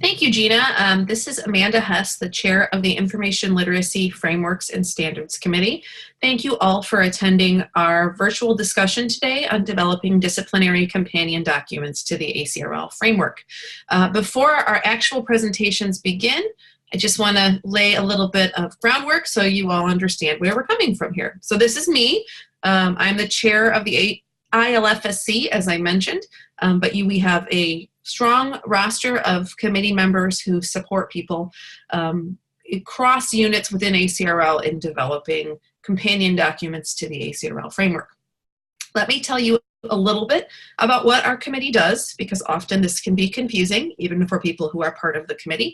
Thank you, Gina. This is Amanda Hess, the chair of the Information Literacy Frameworks and Standards Committee. Thank you all for attending our virtual discussion today on developing disciplinary companion documents to the ACRL framework. Before our actual presentations begin, I just want to lay a little bit of groundwork so you all understand where we're coming from here. So this is me. I'm the chair of the ILFSC, as I mentioned, but we have a strong roster of committee members who support people across units within ACRL in developing companion documents to the ACRL framework. Let me tell you a little bit about what our committee does, because often this can be confusing, even for people who are part of the committee.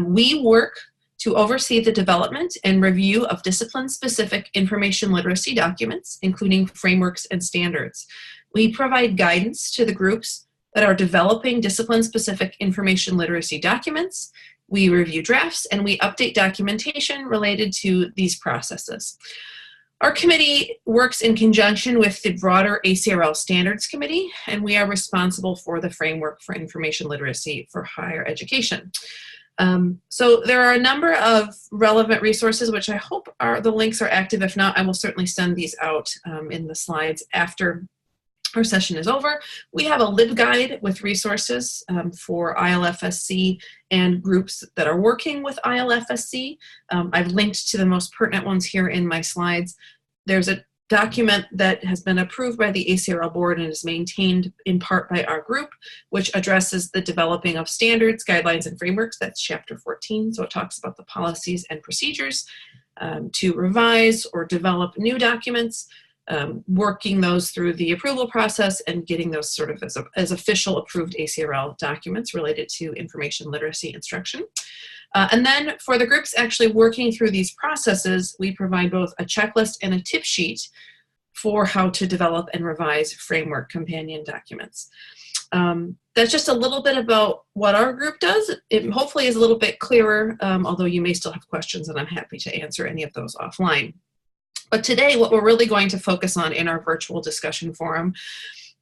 We work to oversee the development and review of discipline-specific information literacy documents, including frameworks and standards. We provide guidance to the groups that are developing discipline-specific information literacy documents. We review drafts and we update documentation related to these processes. Our committee works in conjunction with the broader ACRL Standards Committee, and we are responsible for the framework for information literacy for higher education. So there are a number of relevant resources, which I hope the links are active. If not, I will certainly send these out in the slides after our session is over. We have a LibGuide with resources for ILFSC and groups that are working with ILFSC. I've linked to the most pertinent ones here in my slides. There's a document that has been approved by the ACRL board and is maintained in part by our group, which addresses the developing of standards, guidelines, and frameworks. That's chapter 14. So it talks about the policies and procedures to revise or develop new documents, working those through the approval process and getting those sort of as official approved ACRL documents related to information literacy instruction. And then for the groups actually working through these processes, we provide both a checklist and a tip sheet for how to develop and revise framework companion documents. That's just a little bit about what our group does. It hopefully is a little bit clearer, although you may still have questions, and I'm happy to answer any of those offline. But today, what we're really going to focus on in our virtual discussion forum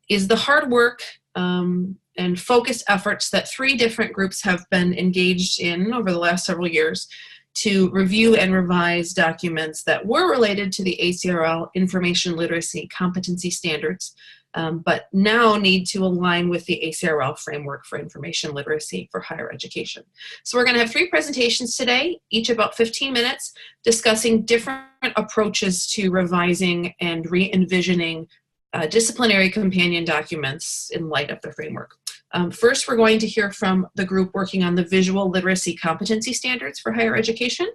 is the hard work and focused efforts that 3 different groups have been engaged in over the last several years to review and revise documents that were related to the ACRL information literacy competency standards, but now need to align with the ACRL framework for information literacy for higher education. So we're going to have 3 presentations today, each about 15 minutes, discussing different approaches to revising and re-envisioning disciplinary companion documents in light of the framework. First, we're going to hear from the group working on the visual literacy competency standards for higher education.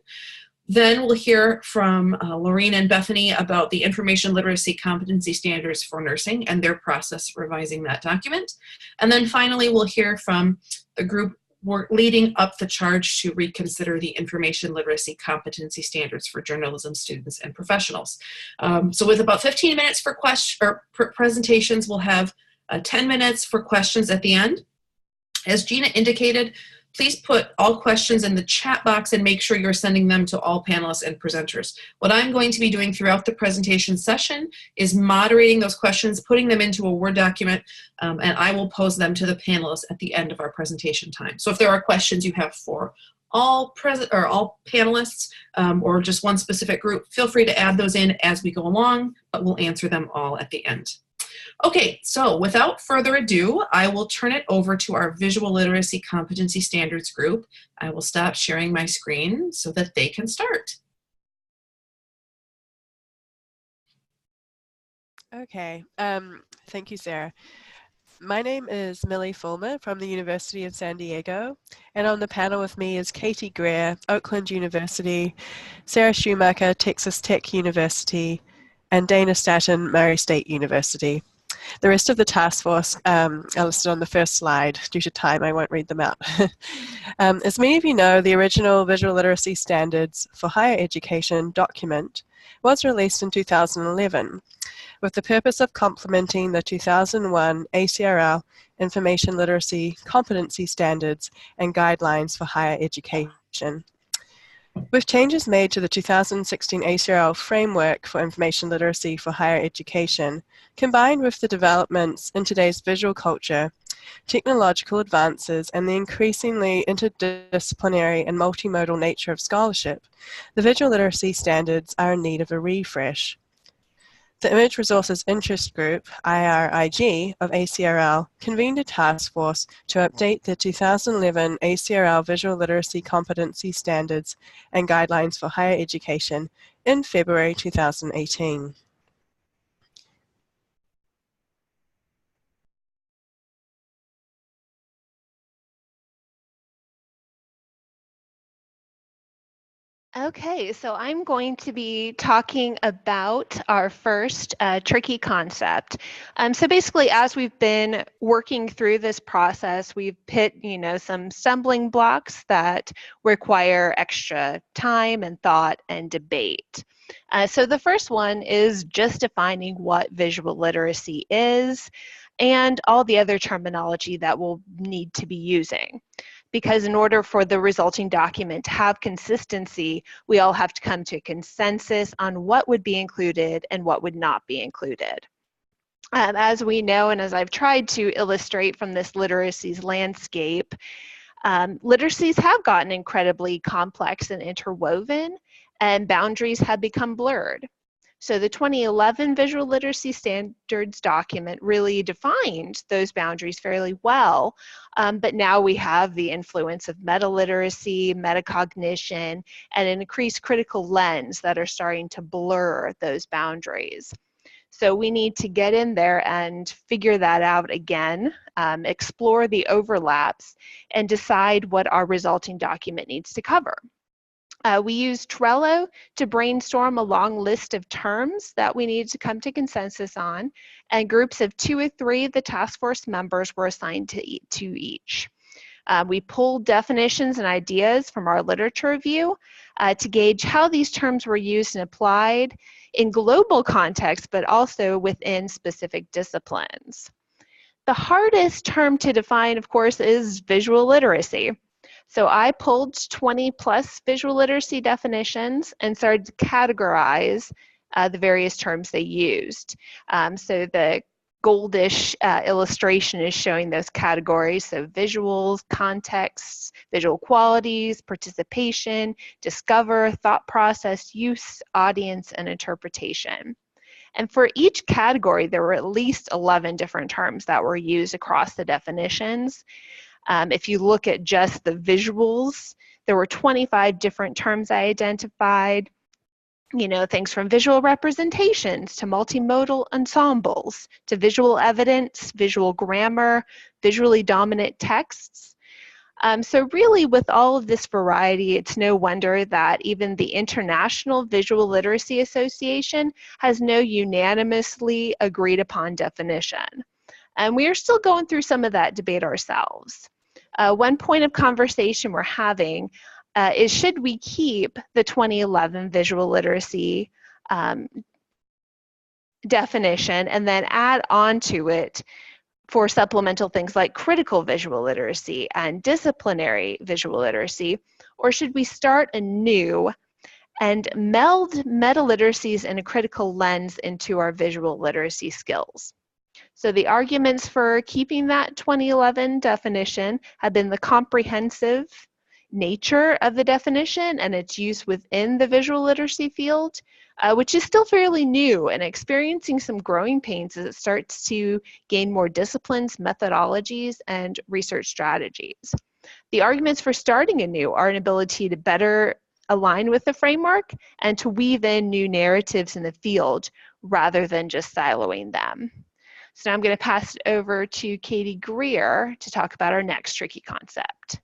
Then we'll hear from Lorene and Bethany about the information literacy competency standards for nursing and their process revising that document. And then finally, we'll hear from the group leading up the charge to reconsider the information literacy competency standards for journalism students and professionals. So with about 15 minutes for presentations, we'll have 10 minutes for questions at the end. As Gina indicated, please put all questions in the chat box and make sure you're sending them to all panelists and presenters. What I'm going to be doing throughout the presentation session is moderating those questions, putting them into a Word document, and I will pose them to the panelists at the end of our presentation time. So if there are questions you have for all panelists or just one specific group, feel free to add those in as we go along, but we'll answer them all at the end. Okay, so without further ado, I will turn it over to our Visual Literacy Competency Standards group. I will stop sharing my screen so that they can start. Okay, thank you, Sarah. My name is Millie Fulmer from the University of San Diego, and on the panel with me is Katie Greer, Oakland University, Sarah Schumacher, Texas Tech University, and Dana Staton, Murray State University. The rest of the task force are listed on the first slide. Due to time, I won't read them out. As many of you know, the original Visual Literacy Standards for Higher Education document was released in 2011 with the purpose of complementing the 2001 ACRL Information Literacy Competency Standards and Guidelines for Higher Education. With changes made to the 2016 ACRL Framework for Information Literacy for Higher Education, combined with the developments in today's visual culture technological advances, and the increasingly interdisciplinary and multimodal nature of scholarship, the visual literacy standards are in need of a refresh. The Image Resources Interest Group, IRIG, of ACRL convened a task force to update the 2011 ACRL Visual Literacy Competency Standards and Guidelines for Higher Education in February 2018. Okay, so I'm going to be talking about our first tricky concept. So basically, as we've been working through this process, we've hit, some stumbling blocks that require extra time and thought and debate. So the first one is just defining what visual literacy is and all the other terminology that we'll need to be using. Because in order for the resulting document to have consistency, we all have to come to a consensus on what would be included and what would not be included. As we know, and as I've tried to illustrate from this literacies landscape, literacies have gotten incredibly complex and interwoven, and boundaries have become blurred. So the 2011 Visual Literacy Standards document really defined those boundaries fairly well, but now we have the influence of meta-literacy, metacognition, and an increased critical lens that are starting to blur those boundaries. So we need to get in there and figure that out again, explore the overlaps, and decide what our resulting document needs to cover. We used Trello to brainstorm a long list of terms that we needed to come to consensus on, and groups of 2 or 3 of the task force members were assigned to each. We pulled definitions and ideas from our literature review to gauge how these terms were used and applied in global context, but also within specific disciplines. The hardest term to define, of course, is visual literacy. So I pulled 20 plus visual literacy definitions and started to categorize the various terms they used. So the goldish illustration is showing those categories. So visuals, contexts, visual qualities, participation, discover, thought process, use, audience, and interpretation. And for each category, there were at least 11 different terms that were used across the definitions. If you look at just the visuals, there were 25 different terms I identified. Things from visual representations to multimodal ensembles to visual evidence, visual grammar, visually dominant texts. So really, with all of this variety, it's no wonder that even the International Visual Literacy Association has no unanimously agreed upon definition. And we are still going through some of that debate ourselves. One point of conversation we're having is, should we keep the 2011 visual literacy definition and then add on to it for supplemental things like critical visual literacy and disciplinary visual literacy, or should we start anew and meld meta-literacies and a critical lens into our visual literacy skills? So the arguments for keeping that 2011 definition have been the comprehensive nature of the definition and its use within the visual literacy field, which is still fairly new and experiencing some growing pains as it starts to gain more disciplines, methodologies, and research strategies. The arguments for starting anew are an ability to better align with the framework and to weave in new narratives in the field rather than just siloing them. So now I'm going to pass it over to Katie Greer to talk about our next tricky concept.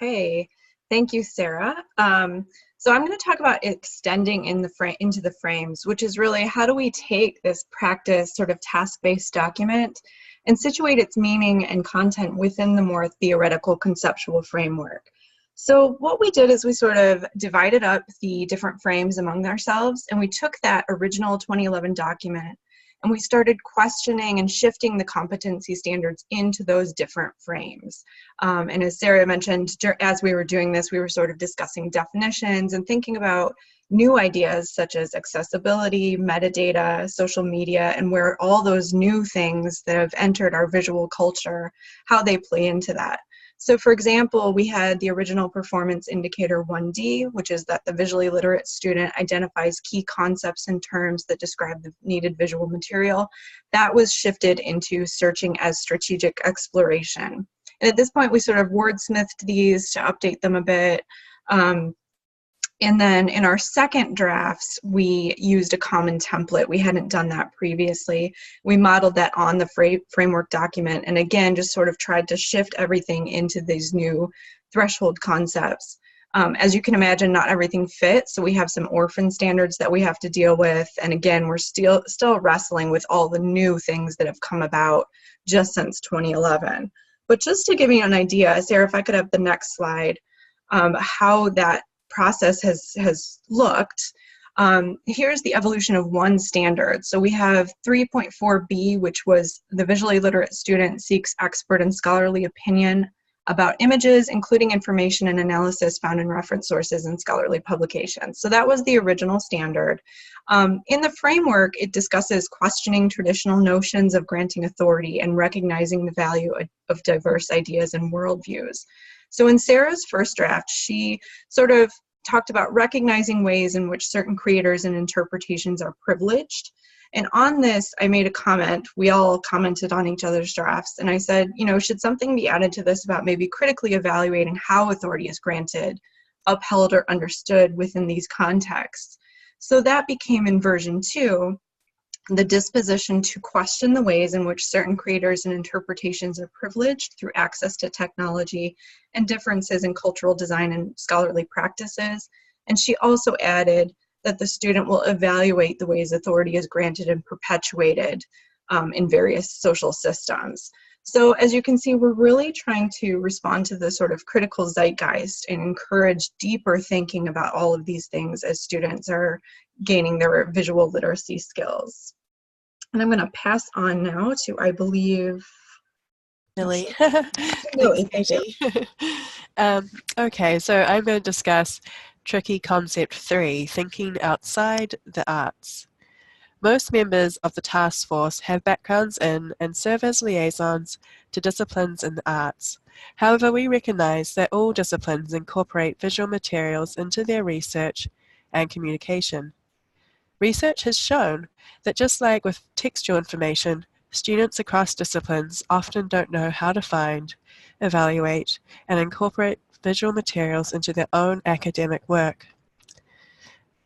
Okay, thank you, Sarah. So I'm going to talk about extending into the frames, which is really how do we take this practice sort of task-based document and situate its meaning and content within the more theoretical conceptual framework. So what we did is we sort of divided up the different frames among ourselves, and we took that original 2011 document and we started questioning and shifting the competency standards into those different frames. And as Sarah mentioned, as we were doing this, we were sort of discussing definitions and thinking about, new ideas such as accessibility, metadata, social media, and where all those new things that have entered our visual culture, how they play into that. So for example, we had the original performance indicator 1D, which is that the visually literate student identifies key concepts and terms that describe the needed visual material. That was shifted into searching as strategic exploration. And at this point, we sort of wordsmithed these to update them a bit. And then in our second drafts, we used a common template. We hadn't done that previously. We modeled that on the framework document, and again, just sort of tried to shift everything into these new threshold concepts. As you can imagine, not everything fits, so we have some orphan standards that we have to deal with, and again, we're still wrestling with all the new things that have come about just since 2011. But just to give you an idea, Sarah, if I could have the next slide, how that process has looked. Here's the evolution of one standard. So we have 3.4b, which was the visually literate student seeks expert and scholarly opinion about images, including information and analysis found in reference sources and scholarly publications. So that was the original standard. In the framework, it discusses questioning traditional notions of granting authority and recognizing the value of diverse ideas and worldviews. So in Sarah's first draft, she sort of talked about recognizing ways in which certain creators and interpretations are privileged. And on this, I made a comment. We all commented on each other's drafts. And I said, you know, should something be added to this about maybe critically evaluating how authority is granted, upheld, or understood within these contexts? So that became in version 2, the disposition to question the ways in which certain creators and interpretations are privileged through access to technology and differences in cultural design and scholarly practices. And she also added that the student will evaluate the ways authority is granted and perpetuated in various social systems. So as you can see, we're really trying to respond to the sort of critical zeitgeist and encourage deeper thinking about all of these things as students are gaining their visual literacy skills. And I'm going to pass on now to, I believe, Millie. Millie. Thanks, Katie. Okay, so I'm going to discuss tricky concept 3, thinking outside the arts. Most members of the task force have backgrounds in and serve as liaisons to disciplines in the arts. However, we recognize that all disciplines incorporate visual materials into their research and communication. Research has shown that just like with textual information, students across disciplines often don't know how to find, evaluate, and incorporate visual materials into their own academic work.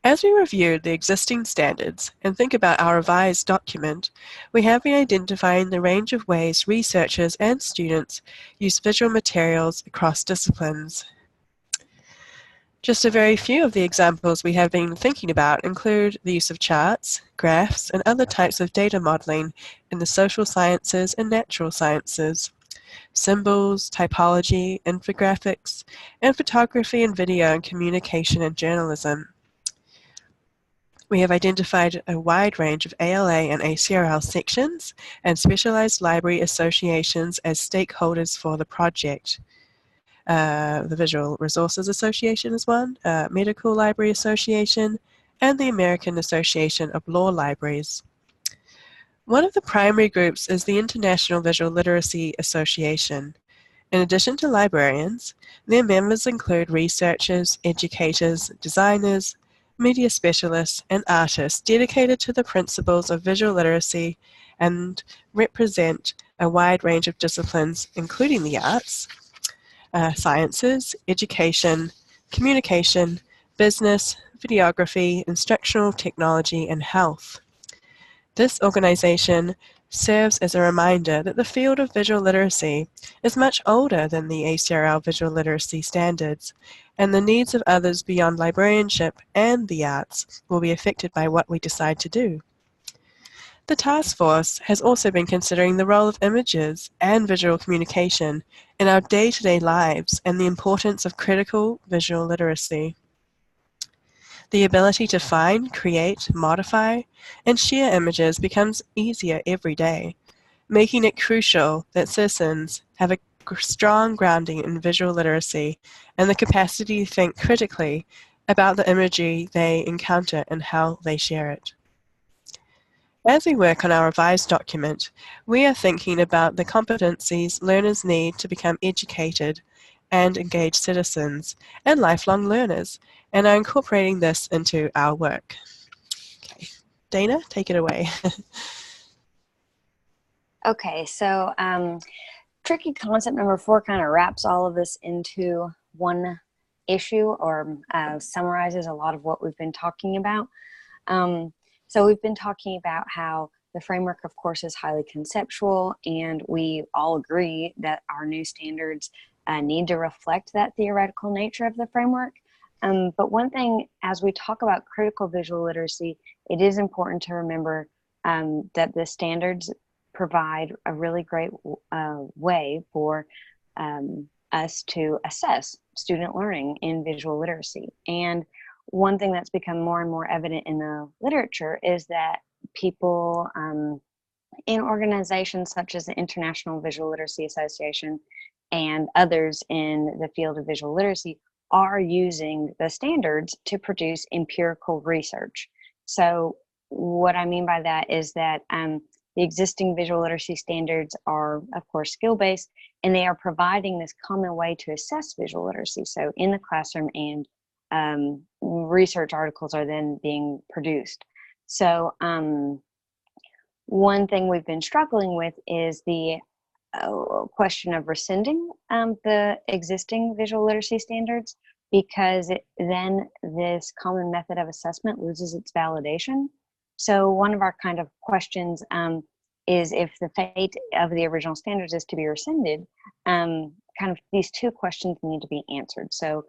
As we reviewed the existing standards and think about our revised document, we have been identifying the range of ways researchers and students use visual materials across disciplines. Just a very few of the examples we have been thinking about include the use of charts, graphs, and other types of data modeling in the social sciences and natural sciences, symbols, typology, infographics, and photography and video and communication and journalism. We have identified a wide range of ALA and ACRL sections and specialized library associations as stakeholders for the project. The Visual Resources Association is one, Medical Library Association, and the American Association of Law Libraries. One of the primary groups is the International Visual Literacy Association. In addition to librarians, their members include researchers, educators, designers, media specialists, and artists dedicated to the principles of visual literacy and represent a wide range of disciplines, including the arts, sciences, education, communication, business, videography, instructional technology, and health. This organization serves as a reminder that the field of visual literacy is much older than the ACRL visual literacy standards, and the needs of others beyond librarianship and the arts will be affected by what we decide to do. The task force has also been considering the role of images and visual communication in our day-to-day lives and the importance of critical visual literacy. The ability to find, create, modify, and share images becomes easier every day, making it crucial that citizens have a strong grounding in visual literacy and the capacity to think critically about the imagery they encounter and how they share it. As we work on our revised document, we are thinking about the competencies learners need to become educated and engaged citizens and lifelong learners, and are incorporating this into our work. Okay. Dana, take it away. Okay, so tricky concept number 4 kind of wraps all of this into one issue, or summarizes a lot of what we've been talking about. So we've been talking about how the framework, of course, is highly conceptual, and we all agree that our new standards need to reflect that theoretical nature of the framework. But one thing, as we talk about critical visual literacy, it is important to remember that the standards provide a really great way for us to assess student learning in visual literacy. And one thing that's become more and more evident in the literature is that people in organizations such as the International Visual Literacy Association and others in the field of visual literacy are using the standards to produce empirical research. So what I mean by that is that the existing visual literacy standards are, of course, skill-based, and they are providing this common way to assess visual literacy. So in the classroom, and research articles are then being produced. So one thing we've been struggling with is the question of rescinding the existing visual literacy standards, because then this common method of assessment loses its validation. So one of our kind of questions is, if the fate of the original standards is to be rescinded, kind of these two questions need to be answered. So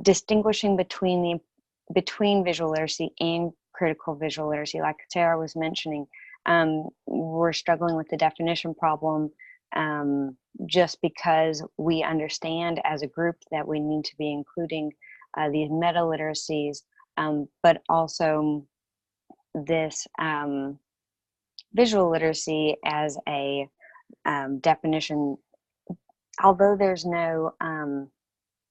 distinguishing between visual literacy and critical visual literacy, like Sarah was mentioning, we're struggling with the definition problem just because we understand as a group that we need to be including these meta literacies, but also this visual literacy as a definition. Although there's no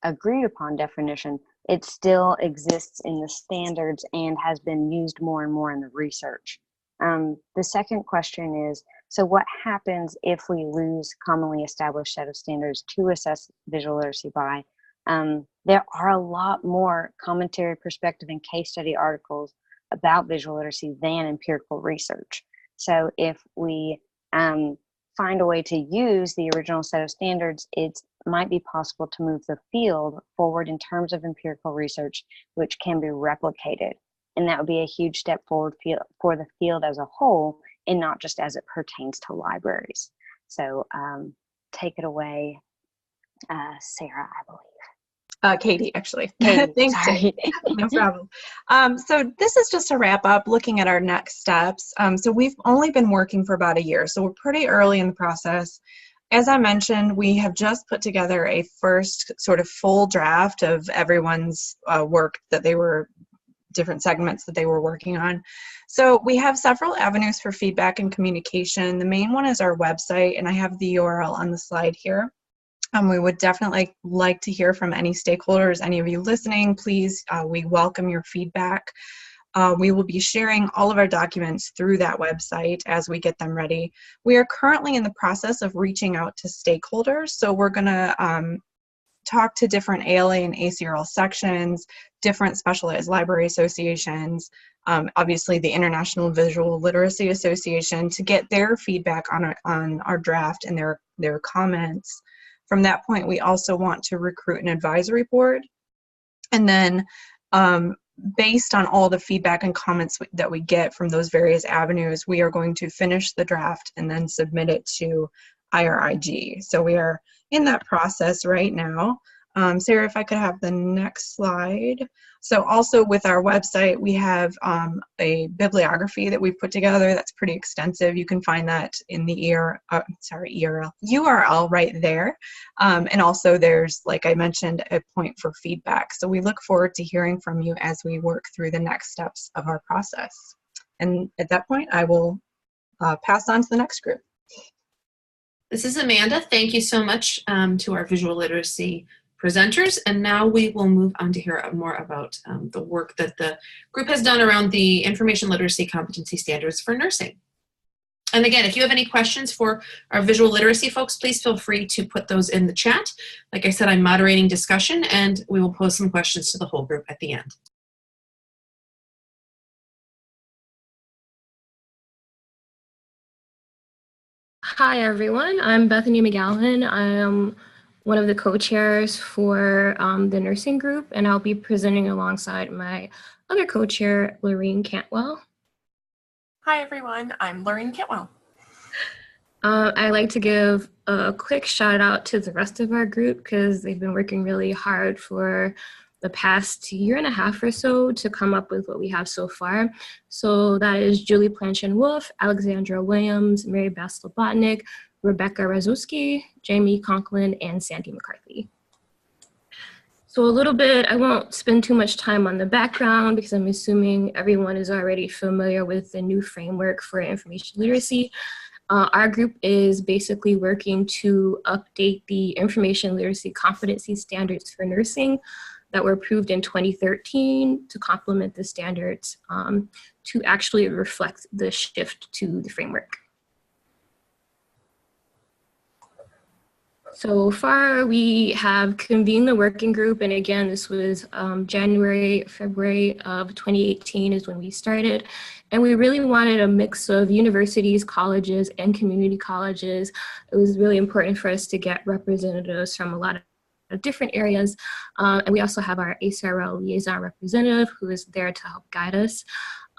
agreed upon definition, it still exists in the standards and has been used more and more in the research. The second question is, so what happens if we lose commonly established set of standards to assess visual literacy by? There are a lot more commentary, perspective, and case study articles about visual literacy than empirical research. So if we find a way to use the original set of standards, it might be possible to move the field forward in terms of empirical research, which can be replicated. And that would be a huge step forward for the field as a whole, and not just as it pertains to libraries. So take it away, Sarah, I believe. Katie, actually. Katie, Thanks, sorry. No problem. So this is just a wrap up, looking at our next steps. So we've only been working for about a year, so we're pretty early in the process. As I mentioned, we have just put together a first sort of full draft of everyone's work that they were, different segments that they were working on. So we have several avenues for feedback and communication. The main one is our website, and I have the URL on the slide here. We would definitely like to hear from any stakeholders, any of you listening. Please, we welcome your feedback. We will be sharing all of our documents through that website as we get them ready. We are currently in the process of reaching out to stakeholders, so we're going to talk to different ALA and ACRL sections, different specialized library associations, obviously the International Visual Literacy Association, to get their feedback on our draft and their comments. From that point, we also want to recruit an advisory board. And then based on all the feedback and comments that we get from those various avenues, we are going to finish the draft and then submit it to IRIG. So we are in that process right now. Sarah, if I could have the next slide. So also with our website, we have a bibliography that we've put together that's pretty extensive. You can find that in the URL right there. And also there's, like I mentioned, a point for feedback. So we look forward to hearing from you as we work through the next steps of our process. And at that point, I will pass on to the next group. This is Amanda. Thank you so much to our visual literacy presenters. And now we will move on to hear more about the work that the group has done around the information literacy competency standards for nursing. And again, if you have any questions for our visual literacy folks, please feel free to put those in the chat. Like I said, I'm moderating discussion, and we will pose some questions to the whole group at the end. Hi, everyone. I'm Bethany McGowan. I am one of the co-chairs for the nursing group, and I'll be presenting alongside my other co-chair, Lorraine Cantwell. Hi, everyone. I'm Lorraine Cantwell. I'd like to give a quick shout out to the rest of our group because they've been working really hard for the past year and a half or so to come up with what we have so far. So that is Julie Planchin-Wolf, Alexandra Williams, Mary Beth Slobotnik, Rebecca Razowski, Jamie Conklin, and Sandy McCarthy. So a little bit, I won't spend too much time on the background because I'm assuming everyone is already familiar with the new framework for information literacy. Our group is basically working to update the information literacy competency standards for nursing that were approved in 2013 to complement the standards to actually reflect the shift to the framework. So far, we have convened the working group, and again, this was January, February of 2018 is when we started, and we really wanted a mix of universities, colleges, and community colleges. It was really important for us to get representatives from a lot of different areas, and we also have our ACRL liaison representative who is there to help guide us.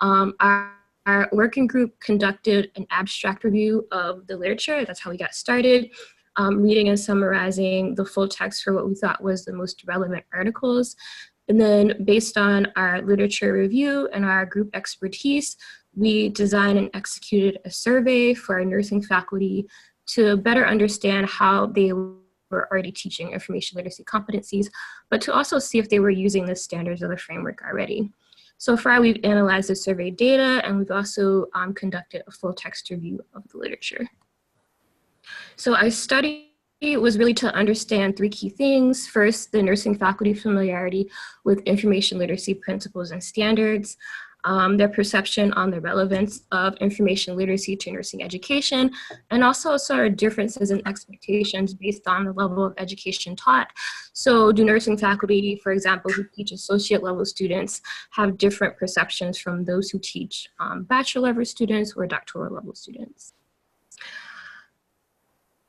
Our working group conducted an abstract review of the literature. That's how we got started. Reading and summarizing the full text for what we thought was the most relevant articles. And then based on our literature review and our group expertise, we designed and executed a survey for our nursing faculty to better understand how they were already teaching information literacy competencies, but to also see if they were using the standards of the framework already. So far, we've analyzed the survey data, and we've also conducted a full text review of the literature. So our study was really to understand three key things. First, the nursing faculty familiarity with information literacy principles and standards, their perception on the relevance of information literacy to nursing education, and also sort of differences in expectations based on the level of education taught. So do nursing faculty, for example, who teach associate level students have different perceptions from those who teach bachelor level students or doctoral level students?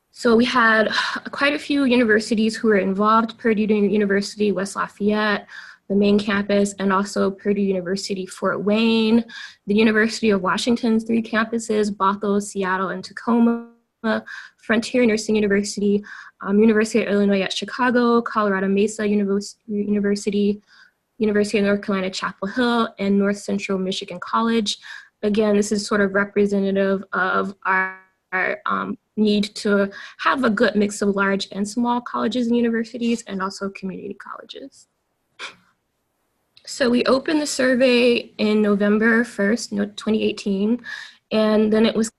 So we had quite a few universities who were involved: Purdue University, West Lafayette, the main campus, and also Purdue University, Fort Wayne, the University of Washington's 3 campuses, Bothell, Seattle, and Tacoma, Frontier Nursing University, University of Illinois at Chicago, Colorado Mesa University, University of North Carolina, Chapel Hill, and North Central Michigan College. Again, this is sort of representative of our need to have a good mix of large and small colleges and universities, and also community colleges. So we opened the survey in November 1st, 2018, and then it was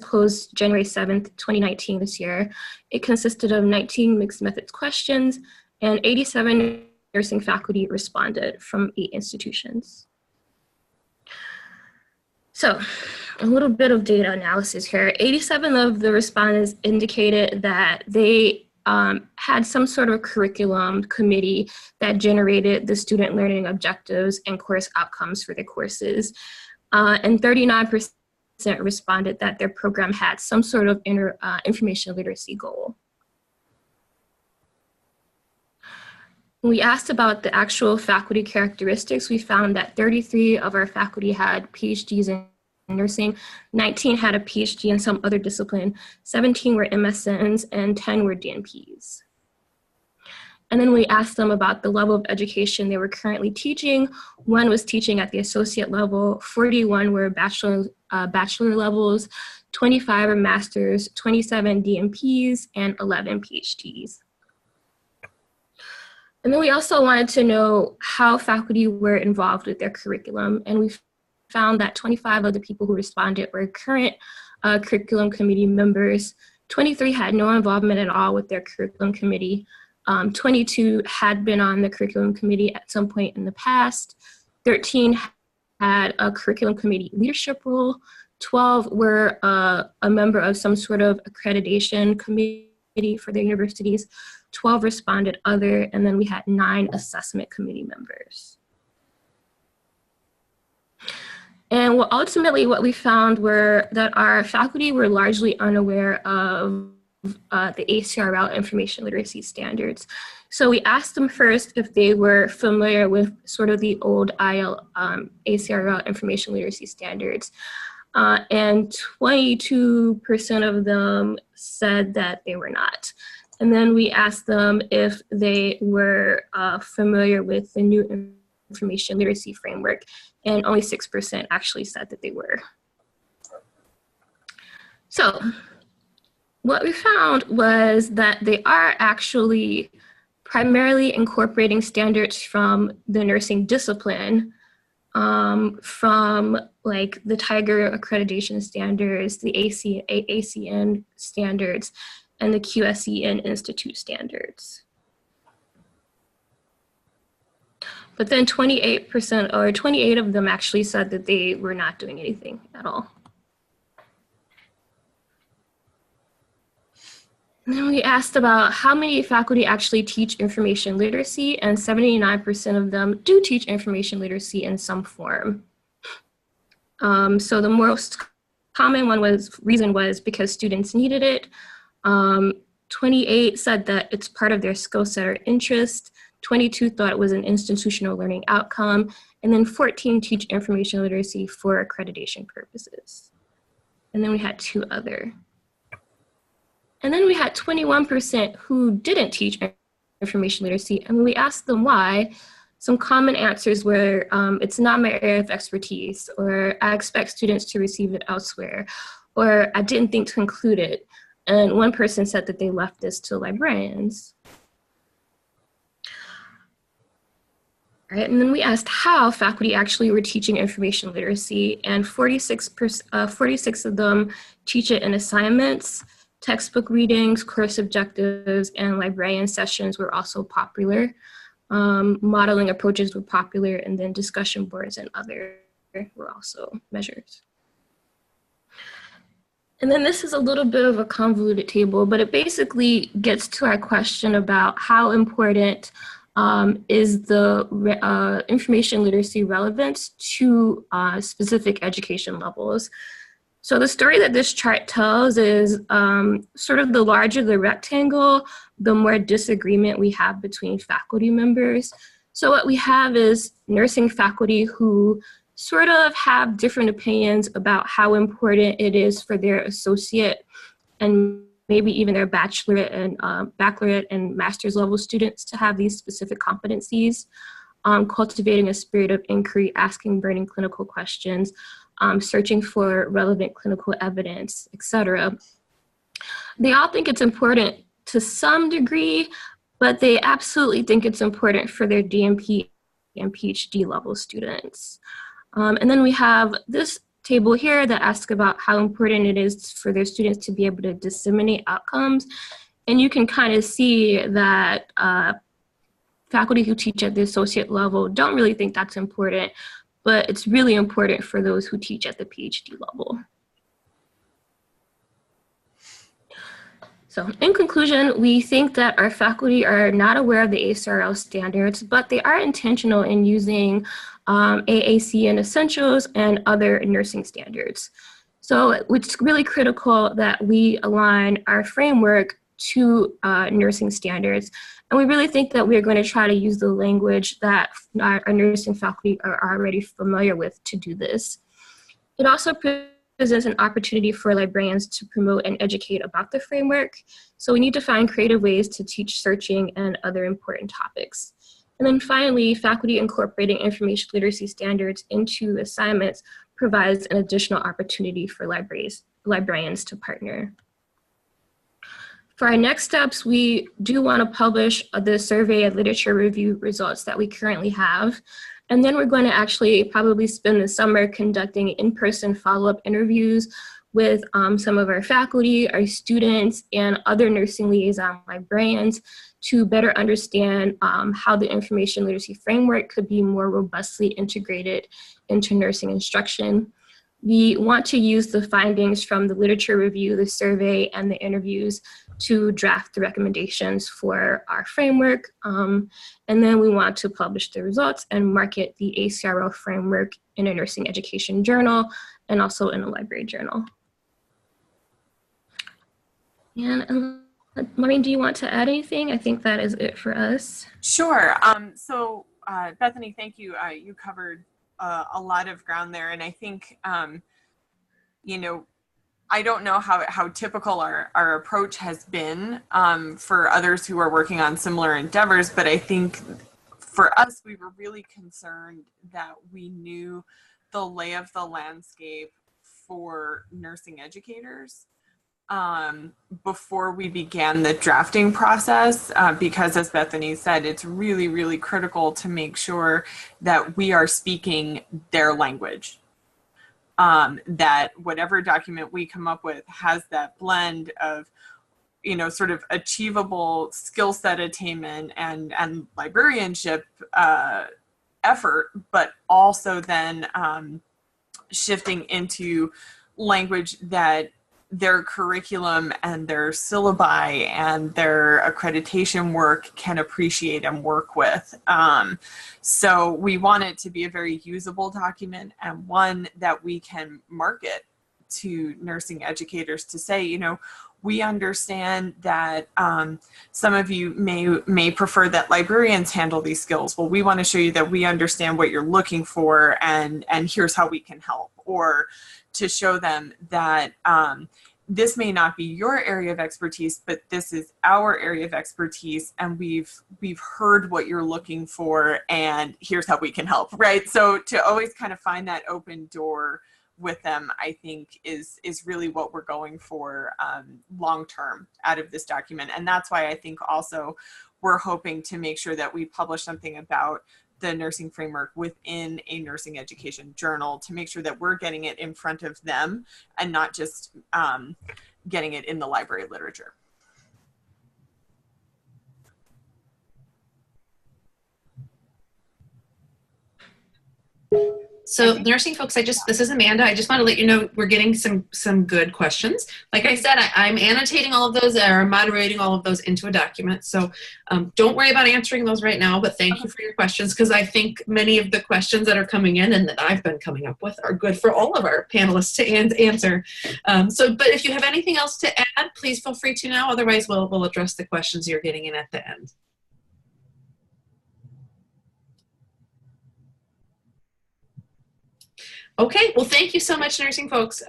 closed January 7th, 2019 this year. It consisted of 19 mixed methods questions, and 87 nursing faculty responded from 8 institutions. So a little bit of data analysis here. 87 of the respondents indicated that they had some sort of curriculum committee that generated the student learning objectives and course outcomes for their courses. And 39% responded that their program had some sort of information literacy goal. When we asked about the actual faculty characteristics, we found that 33 of our faculty had PhDs in nursing, 19 had a PhD in some other discipline, 17 were MSNs, and 10 were DNPs. And then we asked them about the level of education they were currently teaching. 1 was teaching at the associate level, 41 were bachelor levels, 25 were masters, 27 DNPs, and 11 PhDs. And then we also wanted to know how faculty were involved with their curriculum, and we found that 25 of the people who responded were current curriculum committee members. 23 had no involvement at all with their curriculum committee. 22 had been on the curriculum committee at some point in the past. 13 had a curriculum committee leadership role. 12 were a member of some sort of accreditation committee for their universities. 12 responded other, and then we had 9 assessment committee members. And ultimately what we found were that our faculty were largely unaware of the ACRL information literacy standards. So we asked them first if they were familiar with sort of the old ACRL information literacy standards. And 22% of them said that they were not. And then we asked them if they were familiar with the new information literacy framework, and only 6% actually said that they were. So what we found was that they are actually primarily incorporating standards from the nursing discipline, from like the Tiger accreditation standards, the ACN standards, and the QSEN Institute standards. But then 28% or 28 of them actually said that they were not doing anything at all. And then we asked about how many faculty actually teach information literacy, and 79% of them do teach information literacy in some form. So the most common reason was because students needed it. 28 said that it's part of their skill set or interest. 22 thought it was an institutional learning outcome, and then 14 teach information literacy for accreditation purposes. And then we had 2 other. And then we had 21% who didn't teach information literacy, and when we asked them why, some common answers were, it's not my area of expertise, or I expect students to receive it elsewhere, or I didn't think to include it. And one person said that they left this to librarians. Right, and then we asked how faculty actually were teaching information literacy, and 46 of them teach it in assignments. Textbook readings, course objectives, and librarian sessions were also popular. Modeling approaches were popular, and then discussion boards and other were also measures. And then this is a little bit of a convoluted table, but it basically gets to our question about how important is the information literacy relevance to specific education levels. So the story that this chart tells is sort of the larger the rectangle, the more disagreement we have between faculty members. So what we have is nursing faculty who sort of have different opinions about how important it is for their associate and maybe even their baccalaureate and master's level students to have these specific competencies, cultivating a spirit of inquiry, asking burning clinical questions, searching for relevant clinical evidence, etc. They all think it's important to some degree, but they absolutely think it's important for their DNP and PhD level students. And then we have this table here that asks about how important it is for their students to be able to disseminate outcomes. And you can kind of see that faculty who teach at the associate level don't really think that's important, but it's really important for those who teach at the PhD level. So in conclusion, we think that our faculty are not aware of the ACRL standards, but they are intentional in using AACN essentials and other nursing standards. So it's really critical that we align our framework to nursing standards. And we really think that we're going to try to use the language that our nursing faculty are already familiar with to do this. It also presents an opportunity for librarians to promote and educate about the framework. So we need to find creative ways to teach searching and other important topics. And then finally, faculty incorporating information literacy standards into assignments provides an additional opportunity for librarians to partner. For our next steps, we do want to publish the survey and literature review results that we currently have. And then we're going to actually probably spend the summer conducting in-person follow-up interviews with some of our faculty, our students, and other nursing liaison librarians to better understand how the information literacy framework could be more robustly integrated into nursing instruction. We want to use the findings from the literature review, the survey, and the interviews to draft the recommendations for our framework. And then we want to publish the results and market the ACRL framework in a nursing education journal and also in a library journal. And Maureen, do you want to add anything? I think that is it for us. Sure. So Bethany, thank you. You covered a lot of ground there, and I think, you know, I don't know how typical our approach has been for others who are working on similar endeavors, but I think for us, we were really concerned that we knew the lay of the landscape for nursing educators before we began the drafting process, because as Bethany said, it's really, really critical to make sure that we are speaking their language. That whatever document we come up with has that blend of, you know, sort of achievable skill set attainment and librarianship effort, but also then shifting into language that their curriculum and their syllabi and their accreditation work can appreciate and work with. So we want it to be a very usable document and one that we can market to nursing educators to say, you know, we understand that some of you may prefer that librarians handle these skills. Well, we want to show you that we understand what you're looking for and here's how we can help. Or to show them that this may not be your area of expertise, but this is our area of expertise, and we've heard what you're looking for, and here's how we can help, right? So to always kind of find that open door with them, I think is really what we're going for long term out of this document. And that's why I think also we're hoping to make sure that we publish something about the nursing framework within a nursing education journal to make sure that we're getting it in front of them and not just getting it in the library literature. So nursing folks, this is Amanda. I just want to let you know we're getting some good questions. Like I said, I'm annotating all of those or moderating all of those into a document. So don't worry about answering those right now, but thank you for your questions, because I think many of the questions that are coming in and that I've been coming up with are good for all of our panelists to answer. But if you have anything else to add, please feel free to now. Otherwise, we'll address the questions you're getting in at the end. Okay, well, thank you so much, nursing folks.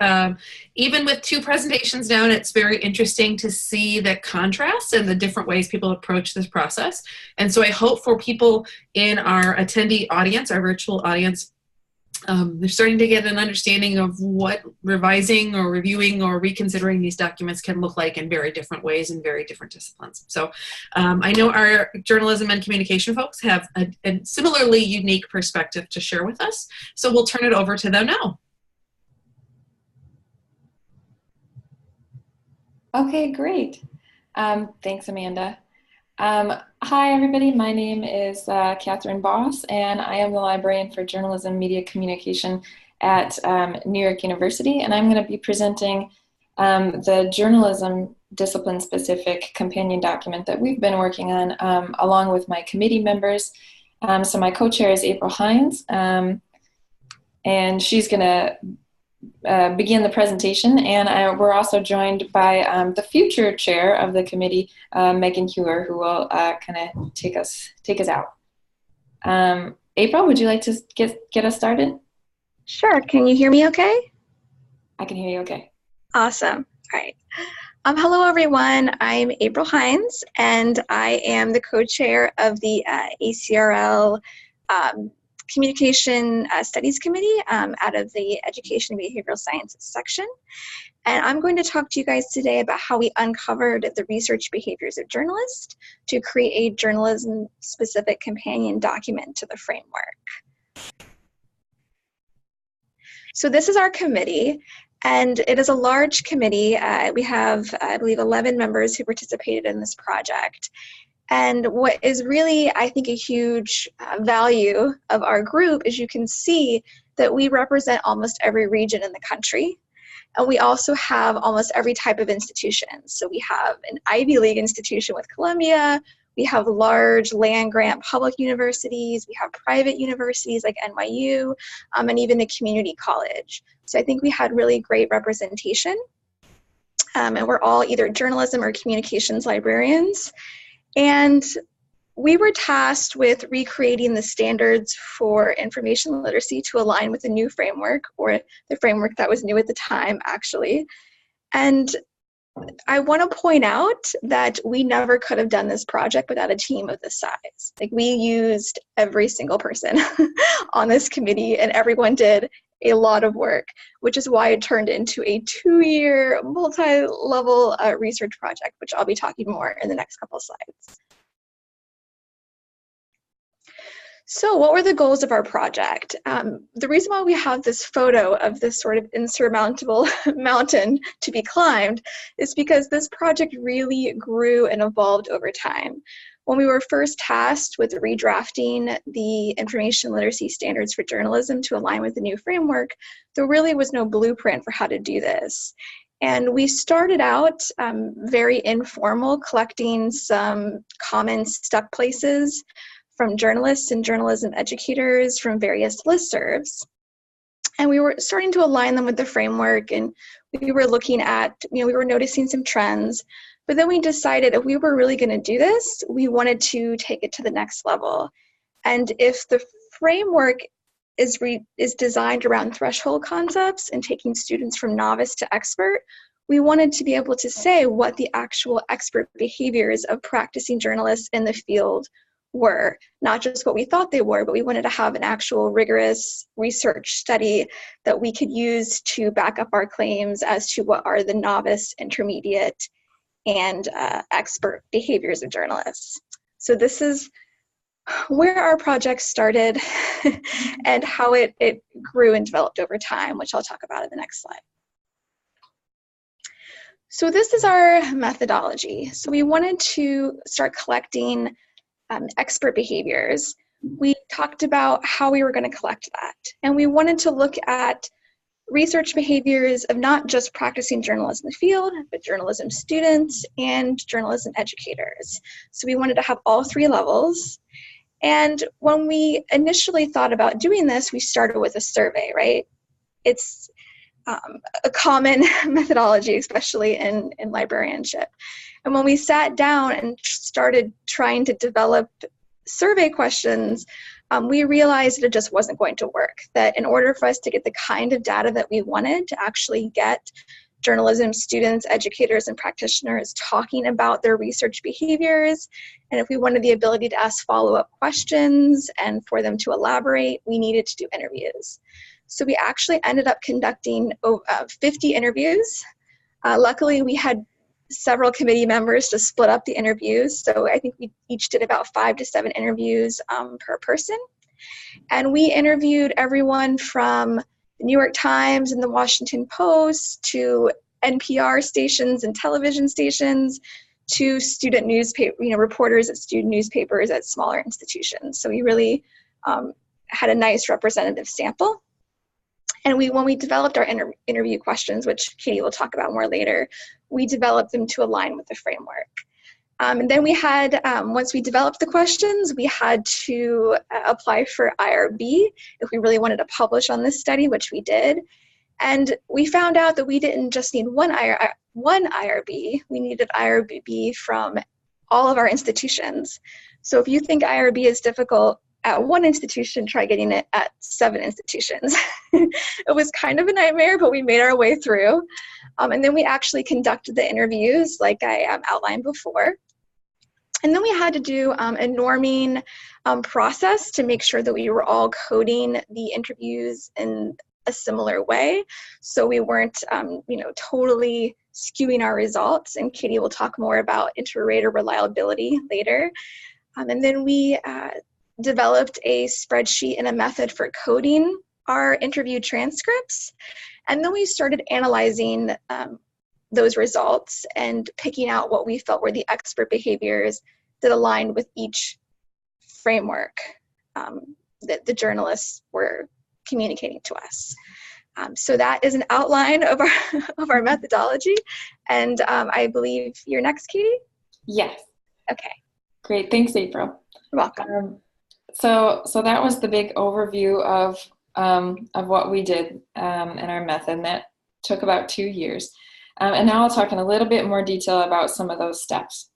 Even with 2 presentations down, it's very interesting to see the contrast and the different ways people approach this process. And so I hope for people in our attendee audience, our virtual audience, they're starting to get an understanding of what revising or reviewing or reconsidering these documents can look like in very different ways in very different disciplines. So I know our journalism and communication folks have a similarly unique perspective to share with us. So we'll turn it over to them now. Okay, great. Thanks, Amanda. Hi, everybody. My name is Catherine Boss, and I am the librarian for journalism, media communication at New York University, and I'm going to be presenting the journalism discipline-specific companion document that we've been working on along with my committee members. So my co-chair is April Hines, and she's going to begin the presentation, and we're also joined by the future chair of the committee, Megan Hewer, who will kind of take us out. April, would you like to get us started? Sure. Can you hear me okay? I can hear you okay. Awesome. All right. Hello, everyone. I'm April Hines, and I am the co-chair of the ACRL Communication Studies Committee out of the Education and Behavioral Sciences section. And I'm going to talk to you guys today about how we uncovered the research behaviors of journalists to create a journalism-specific companion document to the framework. So this is our committee, And it is a large committee. We have, I believe, 11 members who participated in this project. And what is really, I think, a huge value of our group is you can see that we represent almost every region in the country. And we also have almost every type of institution. So we have an Ivy League institution with Columbia. We have large land-grant public universities. We have private universities like NYU, and even the community college. So I think we had really great representation. And we're all either journalism or communications librarians. And we were tasked with recreating the standards for information literacy to align with the new framework, or the framework that was new at the time, actually. And I want to point out that we never could have done this project without a team of this size. Like, we used every single person on this committee, and everyone did a lot of work, which is why it turned into a 2-year multi-level research project, which I'll be talking more in the next couple of slides. So what were the goals of our project? The reason why we have this photo of this sort of insurmountable mountain to be climbed is because this project really grew and evolved over time. When we were first tasked with redrafting the information literacy standards for journalism to align with the new framework, there really was no blueprint for how to do this. And we started out very informal, collecting some common stuck places from journalists and journalism educators from various listservs. And we were starting to align them with the framework, and we were looking at, we were noticing some trends. But then we decided if we were really going to do this, we wanted to take it to the next level. And if the framework is designed around threshold concepts and taking students from novice to expert, we wanted to be able to say what the actual expert behaviors of practicing journalists in the field were, not just what we thought they were, but we wanted to have an actual rigorous research study that we could use to back up our claims as to what are the novice, intermediate, and expert behaviors of journalists. So this is where our project started and how it grew and developed over time, which I'll talk about in the next slide. So this is our methodology. So we wanted to start collecting expert behaviors. We talked about how we were going to collect that. And we wanted to look at research behaviors of not just practicing journalism in the field, but journalism students and journalism educators. So we wanted to have all 3 levels. And when we initially thought about doing this, we started with a survey, right? It's a common methodology, especially in librarianship. And when we sat down and started trying to develop survey questions, we realized that it just wasn't going to work. That in order for us to get the kind of data that we wanted to actually get journalism students, educators, and practitioners talking about their research behaviors, and if we wanted the ability to ask follow-up questions and for them to elaborate, we needed to do interviews. So we actually ended up conducting 50 interviews. Luckily, we had several committee members to split up the interviews. So I think we each did about 5 to 7 interviews per person. And we interviewed everyone from the New York Times and the Washington Post to NPR stations and television stations to student newspaper, reporters at student newspapers at smaller institutions. So we really had a nice representative sample. And when we developed our interview questions, which Katie will talk about more later, we developed them to align with the framework. And then we had, once we developed the questions, we had to apply for IRB if we really wanted to publish on this study, which we did. And we found out that we didn't just need one IRB, we needed IRB from all of our institutions. So if you think IRB is difficult at one institution, try getting it at 7 institutions. It was kind of a nightmare, but we made our way through. And then we actually conducted the interviews like I outlined before. And then we had to do a norming process to make sure that we were all coding the interviews in a similar way. So we weren't, totally skewing our results. And Katie will talk more about Interrater reliability later. And then we developed a spreadsheet and a method for coding our interview transcripts, and then we started analyzing those results and picking out what we felt were the expert behaviors that aligned with each framework that the journalists were communicating to us. So that is an outline of our methodology, and I believe you're next, Katie? Yes. Okay. Great, thanks, April. You're welcome. So that was the big overview of what we did in our method, and that took about 2 years. And now I'll talk in a little bit more detail about some of those steps.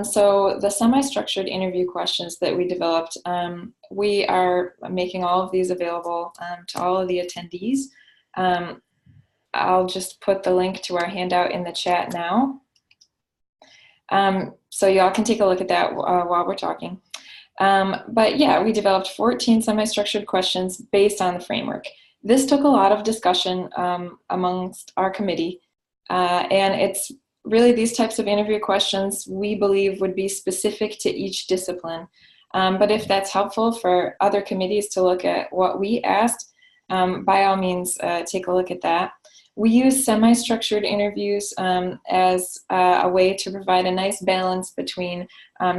So the semi-structured interview questions that we developed, we are making all of these available to all of the attendees. I'll just put the link to our handout in the chat now. So y'all can take a look at that while we're talking. But yeah, we developed 14 semi-structured questions based on the framework. This took a lot of discussion amongst our committee, and it's really these types of interview questions we believe would be specific to each discipline. But if that's helpful for other committees to look at what we asked, by all means, take a look at that. We use semi-structured interviews as a way to provide a nice balance between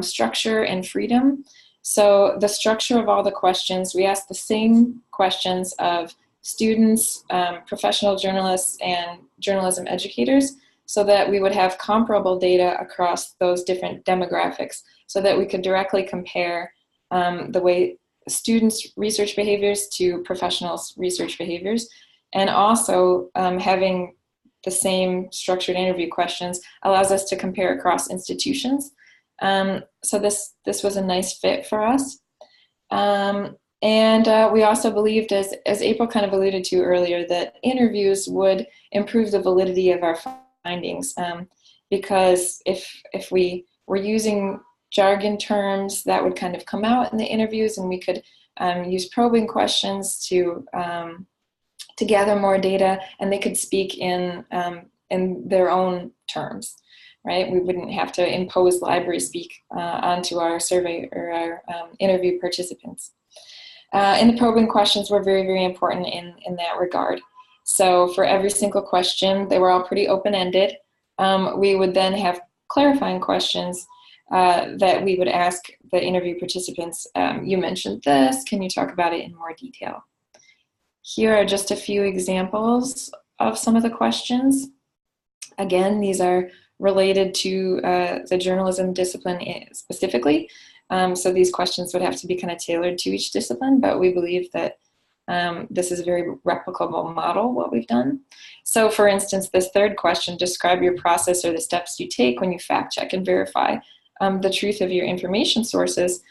structure and freedom. So the structure of all the questions, we ask the same questions of students, professional journalists, and journalism educators, so that we would have comparable data across those different demographics, so that we could directly compare the way students' research behaviors to professionals' research behaviors. And also having the same structured interview questions allows us to compare across institutions. So this was a nice fit for us. And we also believed, as April kind of alluded to earlier, that interviews would improve the validity of our findings, because if we were using jargon terms, that would kind of come out in the interviews, and we could use probing questions to gather more data, and they could speak in their own terms, right? We wouldn't have to impose library speak onto our survey or our interview participants. And the probing questions were very, very important in that regard. So for every single question, they were all pretty open-ended. We would then have clarifying questions that we would ask the interview participants. You mentioned this, can you talk about it in more detail? Here are just a few examples of some of the questions. Again, these are related to the journalism discipline specifically. So these questions would have to be kind of tailored to each discipline, but we believe that this is a very replicable model, what we've done. So for instance, this third question, describe your process or the steps you take when you fact check and verify the truth of your information sources.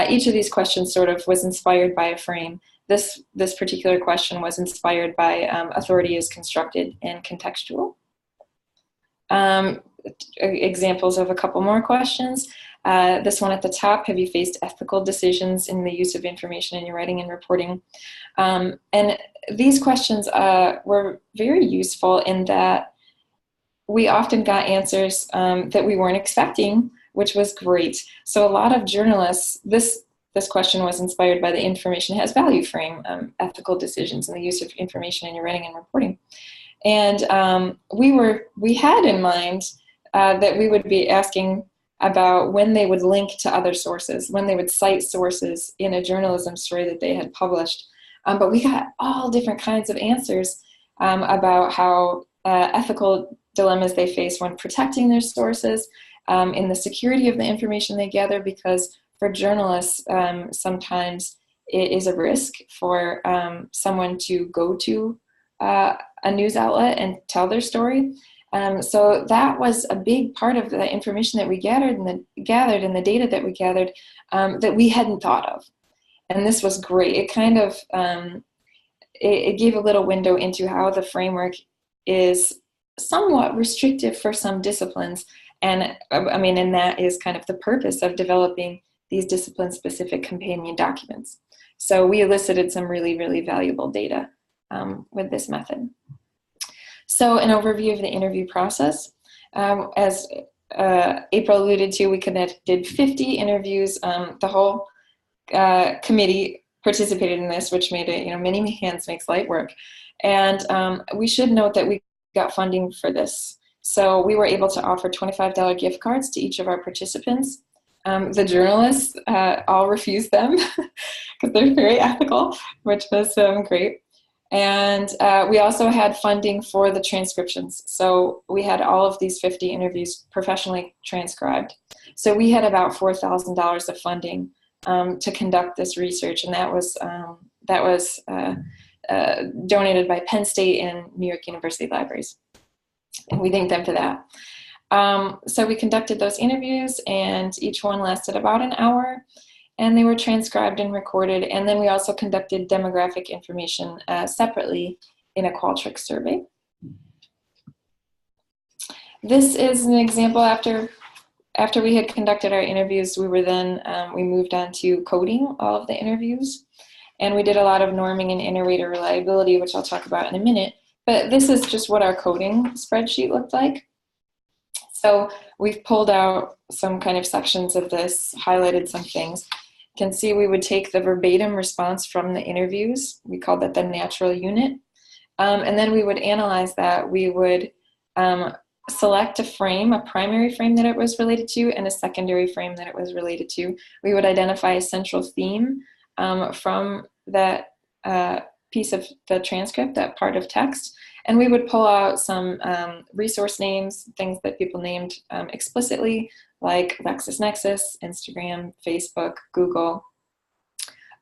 Each of these questions sort of was inspired by a frame. This particular question was inspired by authority is constructed and contextual. Examples of a couple more questions. This one at the top, have you faced ethical decisions in the use of information in your writing and reporting? And these questions were very useful in that we often got answers that we weren't expecting, which was great. So a lot of journalists, this question was inspired by the information has value frame, ethical decisions in the use of information in your writing and reporting. And we had in mind that we would be asking about when they would link to other sources, when they would cite sources in a journalism story that they had published. But we got all different kinds of answers about how ethical dilemmas they face when protecting their sources, in the security of the information they gather, because for journalists, sometimes it is a risk for someone to go to a news outlet and tell their story. So that was a big part of the information that we gathered and the data that we gathered that we hadn't thought of. And this was great. It kind of, it gave a little window into how the framework is somewhat restrictive for some disciplines. And I mean, and that is kind of the purpose of developing these discipline-specific companion documents. So we elicited some really, really valuable data with this method. So an overview of the interview process. As April alluded to, we did 50 interviews. The whole committee participated in this, which made it, many hands makes light work. And we should note that we got funding for this. So we were able to offer $25 gift cards to each of our participants. The journalists all refused them because they're very ethical, which was great. And we also had funding for the transcriptions. So we had all of these 50 interviews professionally transcribed. So we had about $4,000 of funding to conduct this research, and that was donated by Penn State and New York University libraries. And we thank them for that. So we conducted those interviews, and each one lasted about an hour, and they were transcribed and recorded. And then we also conducted demographic information separately in a Qualtrics survey. This is an example after we had conducted our interviews. We were then, we moved on to coding all of the interviews, and we did a lot of norming and Interrater reliability, which I'll talk about in a minute. But this is just what our coding spreadsheet looked like. So we've pulled out some kind of sections of this, highlighted some things. You can see we would take the verbatim response from the interviews. We called that the natural unit. And then we would analyze that. We would select a frame, a primary frame that it was related to, and a secondary frame that it was related to. We would identify a central theme from that piece of the transcript, that part of text, and we would pull out some resource names, things that people named explicitly, like LexisNexis, Instagram, Facebook, Google,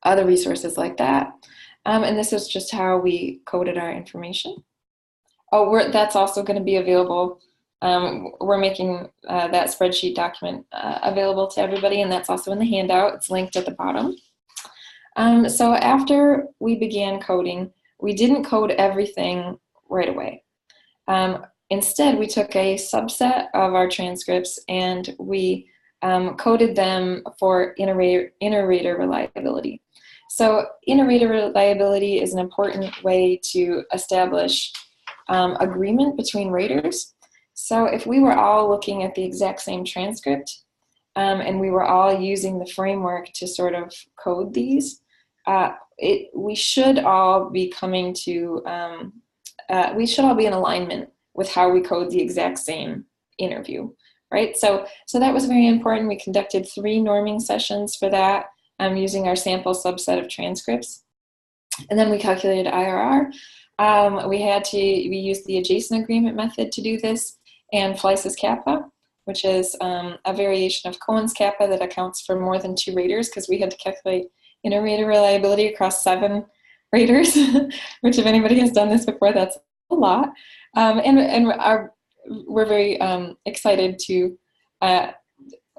other resources like that. And this is just how we coded our information. Oh, that's also going to be available. We're making that spreadsheet document available to everybody, and that's also in the handout. It's linked at the bottom. So after we began coding, we didn't code everything right away. Instead, we took a subset of our transcripts and we coded them for Interrater reliability. So Interrater reliability is an important way to establish agreement between raters. So if we were all looking at the exact same transcript and we were all using the framework to sort of code these, we should all be coming to, we should all be in alignment with how we code the exact same interview, right? So that was very important. We conducted 3 norming sessions for that using our sample subset of transcripts. And then we calculated IRR. We used the adjacent agreement method to do this, and Fleiss's kappa, which is a variation of Cohen's kappa that accounts for more than 2 raters, because we had to calculate Interrater reliability across 7 raters, which if anybody has done this before, that's a lot. We're very excited to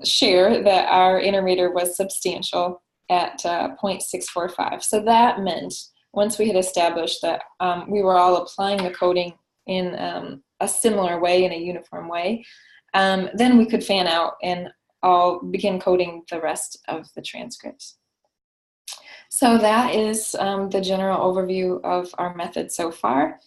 share that our Interrater was substantial at 0.645. So that meant once we had established that we were all applying the coding in a similar way, in a uniform way, then we could fan out and all begin coding the rest of the transcripts. So that is the general overview of our method so far.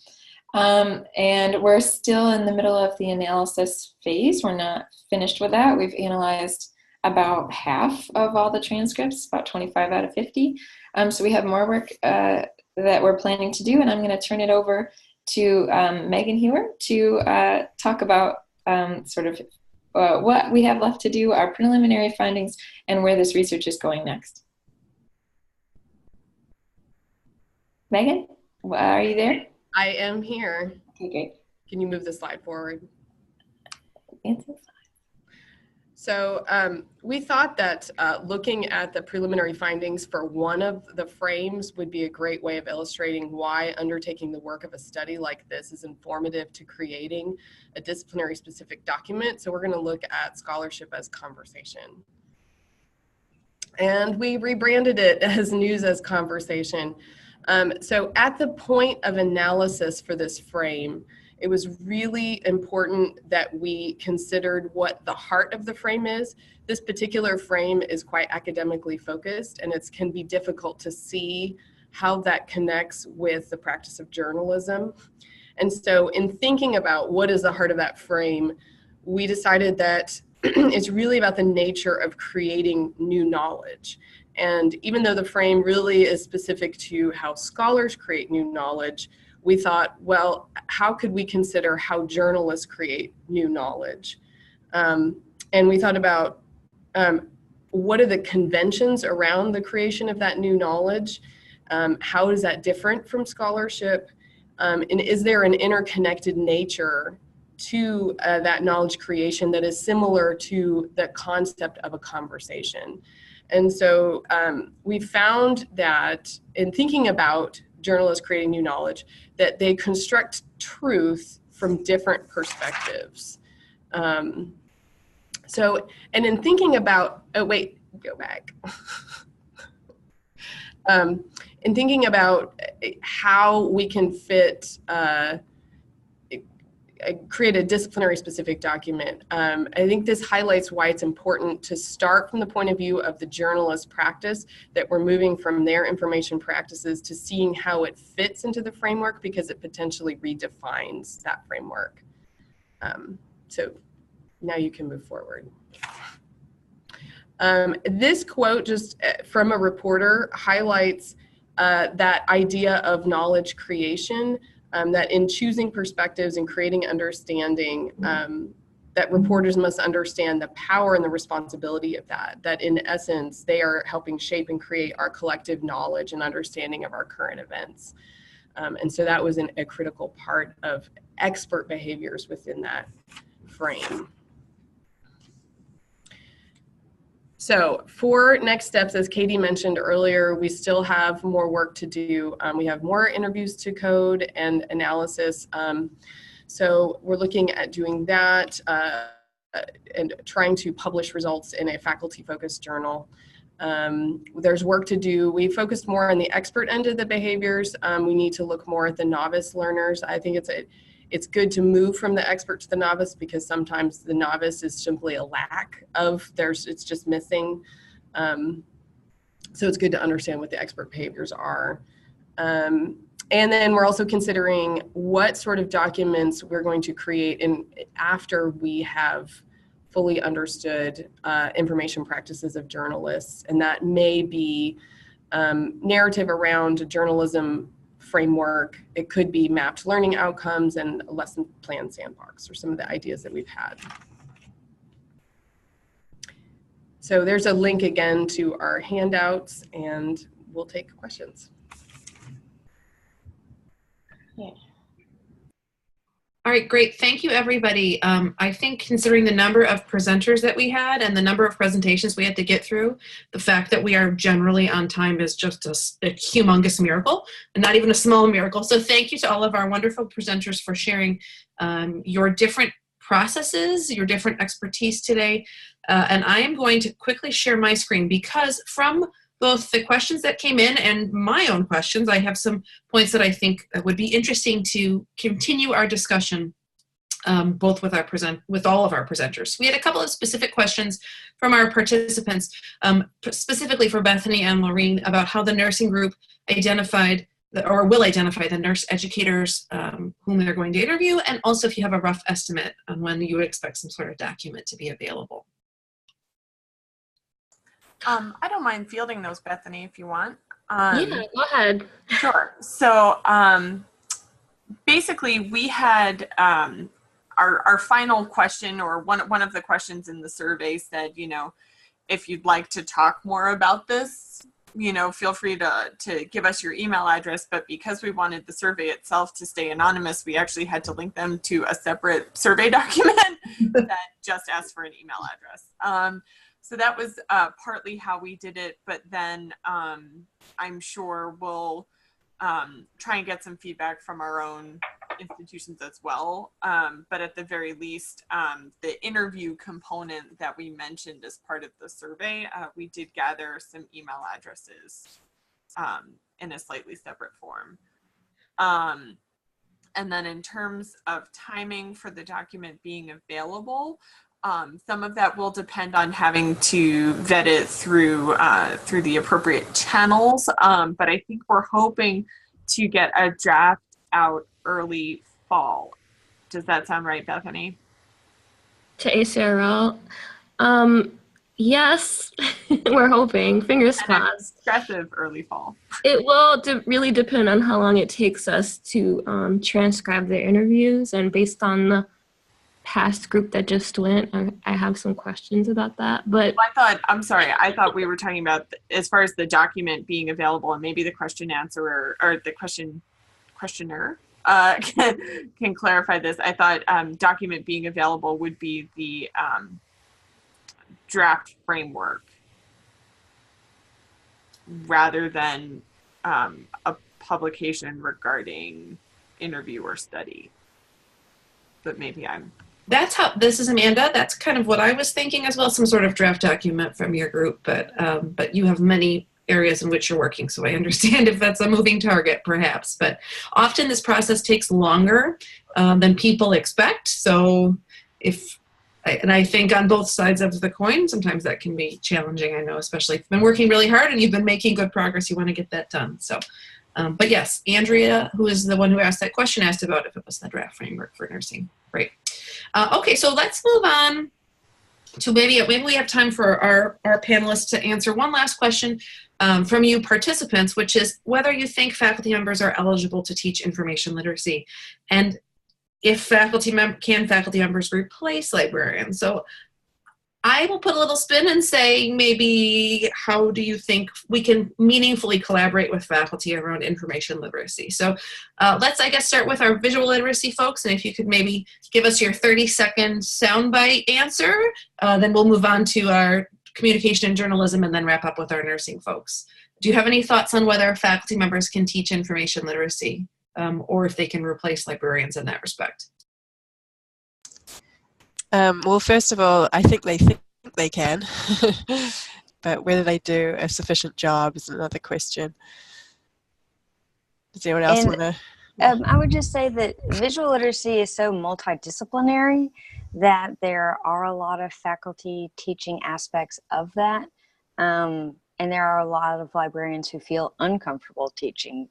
And we're still in the middle of the analysis phase. We're not finished with that. We've analyzed about half of all the transcripts, about 25 out of 50. So we have more work that we're planning to do, and I'm going to turn it over to Megan Hewer to talk about sort of what we have left to do, our preliminary findings, and where this research is going next. Megan, are you there? I am here. Okay, great. Can you move the slide forward? Fancy. So we thought that looking at the preliminary findings for one of the frames would be a great way of illustrating why undertaking the work of a study like this is informative to creating a disciplinary specific document. So we're going to look at scholarship as conversation. And we rebranded it as News as Conversation. So at the point of analysis for this frame, it was really important that we considered what the heart of the frame is. This particular frame is quite academically focused, and it can be difficult to see how that connects with the practice of journalism. And so in thinking about what is the heart of that frame, we decided that it's really about the nature of creating new knowledge. And even though the frame really is specific to how scholars create new knowledge, we thought, well, how could we consider how journalists create new knowledge? And we thought about what are the conventions around the creation of that new knowledge? How is that different from scholarship? And is there an interconnected nature to that knowledge creation that is similar to the concept of a conversation? And so we found that in thinking about journalists creating new knowledge, that they construct truth from different perspectives. So, and in thinking about, oh wait, go back. In thinking about how we can fit, create a disciplinary specific document, I think this highlights why it's important to start from the point of view of the journalist practice, that we're moving from their information practices to seeing how it fits into the framework, because it potentially redefines that framework. So now you can move forward. This quote just from a reporter highlights that idea of knowledge creation, that in choosing perspectives and creating understanding, that reporters must understand the power and the responsibility of that, that in essence, they are helping shape and create our collective knowledge and understanding of our current events. And so that was a critical part of expert behaviors within that frame. So for next steps, as Katie mentioned earlier, we still have more work to do. We have more interviews to code and analysis. So we're looking at doing that and trying to publish results in a faculty-focused journal. There's work to do. We focused more on the expert end of the behaviors. We need to look more at the novice learners. I think it's good to move from the expert to the novice, because sometimes the novice is simply a lack of it's just missing. So it's good to understand what the expert behaviors are. And then we're also considering what sort of documents we're going to create after we have fully understood information practices of journalists. And that may be narrative around journalism framework. It could be mapped learning outcomes and a lesson plan sandbox, or some of the ideas that we've had. So there's a link again to our handouts, and we'll take questions. Yeah. All right, great. Thank you, everybody. I think considering the number of presenters that we had and the number of presentations we had to get through, the fact that we are generally on time is just a humongous miracle, and not even a small miracle. So thank you to all of our wonderful presenters for sharing your different processes, your different expertise today. And I am going to quickly share my screen, because from both the questions that came in and my own questions, I have some points that I think would be interesting to continue our discussion, both with all of our presenters. We had a couple of specific questions from our participants, specifically for Bethany and Maureen, about how the nursing group identified or will identify the nurse educators whom they're going to interview, and also if you have a rough estimate on when you would expect some sort of document to be available. I don't mind fielding those, Bethany, if you want. Yeah, go ahead. Sure. So basically, we had our final question, or one of the questions in the survey said, if you'd like to talk more about this, feel free to give us your email address. But because we wanted the survey itself to stay anonymous, we actually had to link them to a separate survey document that just asked for an email address. So that was partly how we did it, but then I'm sure we'll try and get some feedback from our own institutions as well. But at the very least, the interview component that we mentioned as part of the survey, we did gather some email addresses in a slightly separate form. And then in terms of timing for the document being available, some of that will depend on having to vet it through the appropriate channels, but I think we're hoping to get a draft out early fall. Does that sound right, Bethany? To ACRL. Yes, we're hoping. Fingers And an crossed. aggressive early fall. It will really depend on how long it takes us to transcribe the interviews, and based on the past group that just went, I have some questions about that. But I'm sorry, I thought we were talking about as far as the document being available, and maybe the question answerer or the questioner can clarify this. I thought document being available would be the draft framework rather than a publication regarding interview or study. But maybe I'm... This is Amanda. That's kind of what I was thinking as well, some sort of draft document from your group, but you have many areas in which you're working, so I understand if that's a moving target perhaps, but often this process takes longer than people expect. So I think on both sides of the coin, sometimes that can be challenging. I know, especially if you've been working really hard and you've been making good progress, you want to get that done. So, but yes, Andrea, who is the one who asked that question, asked about if it was the draft framework for nursing. Great. Okay, so let's move on to maybe we have time for our panelists to answer one last question from you participants, which is whether you think faculty members are eligible to teach information literacy, and if faculty members replace librarians. So I will put a little spin and say, maybe how do you think we can meaningfully collaborate with faculty around information literacy? So let's, I guess, start with our visual literacy folks, and if you could maybe give us your 30-second soundbite answer, then we'll move on to our communication and journalism and then wrap up with our nursing folks. Do you have any thoughts on whether faculty members can teach information literacy or if they can replace librarians in that respect? Well, first of all, I think they can, but whether they do a sufficient job is another question. Does anyone else want to? I would just say that visual literacy is so multidisciplinary that there are a lot of faculty teaching aspects of that, and there are a lot of librarians who feel uncomfortable teaching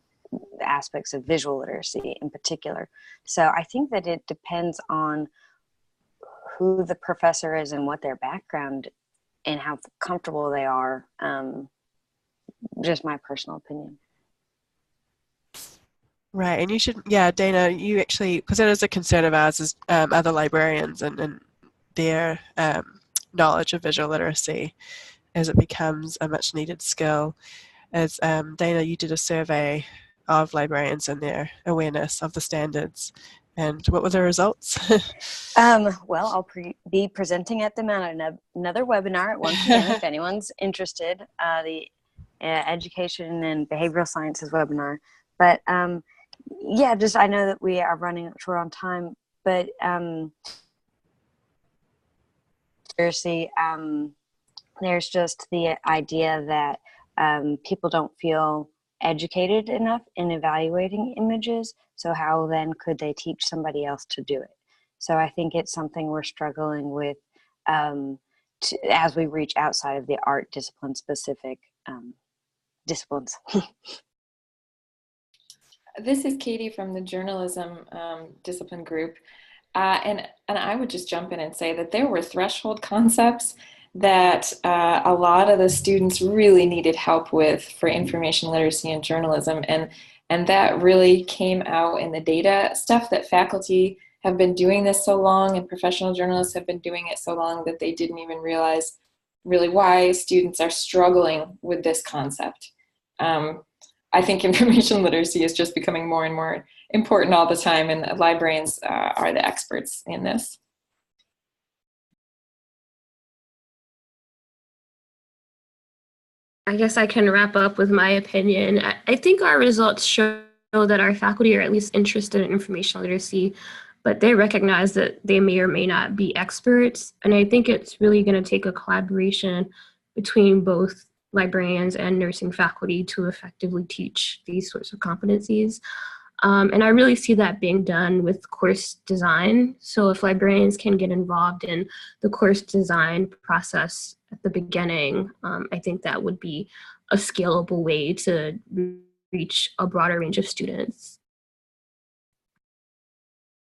aspects of visual literacy in particular. So I think that it depends on who the professor is and what their background and how comfortable they are. Just my personal opinion. Right, and you should, yeah, Dana, you actually, because it is a concern of ours, is other librarians and their knowledge of visual literacy as it becomes a much needed skill. As Dana, you did a survey of librarians and their awareness of the standards. And what were the results? Well, I'll be presenting at them on another webinar at 1 p.m. if anyone's interested, the Education and Behavioral Sciences webinar. But yeah, just I know that we are running short on time, but there's just the idea that people don't feel educated enough in evaluating images, so how then could they teach somebody else to do it? So I think it's something we're struggling with as we reach outside of the art discipline specific disciplines. This is Katie from the journalism discipline group, and I would just jump in and say that there were threshold concepts that a lot of the students really needed help with for information literacy and journalism, and that really came out in the data stuff that faculty have been doing this so long and professional journalists have been doing it so long that they didn't even realize really why students are struggling with this concept. I think information literacy is just becoming more and more important all the time, and librarians are the experts in this. I guess I can wrap up with my opinion. I think our results show that our faculty are at least interested in information literacy, but they recognize that they may or may not be experts. And I think it's really going to take a collaboration between both librarians and nursing faculty to effectively teach these sorts of competencies. And I really see that being done with course design. So if librarians can get involved in the course design process at the beginning, I think that would be a scalable way to reach a broader range of students.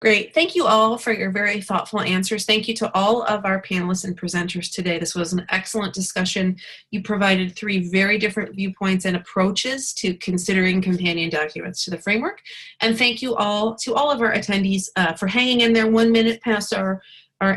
Great. Thank you all for your very thoughtful answers. Thank you to all of our panelists and presenters today. This was an excellent discussion. You provided 3 very different viewpoints and approaches to considering companion documents to the framework. And thank you all to all of our attendees for hanging in there 1 minute past our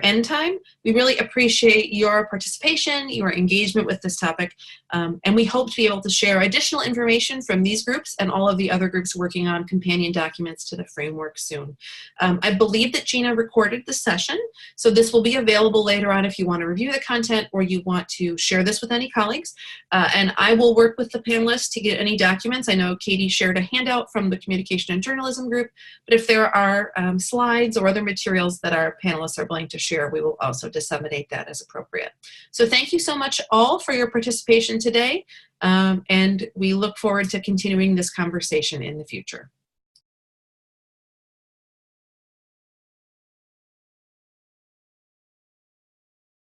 end time. We really appreciate your participation, your engagement with this topic, and we hope to be able to share additional information from these groups and all of the other groups working on companion documents to the framework soon. I believe that Gina recorded the session, so this will be available later on if you want to review the content or you want to share this with any colleagues. And I will work with the panelists to get any documents. I know Katie shared a handout from the Communication and Journalism group, but if there are slides or other materials that our panelists are willing to share, we will also disseminate that as appropriate. So thank you so much all for your participation today, and we look forward to continuing this conversation in the future.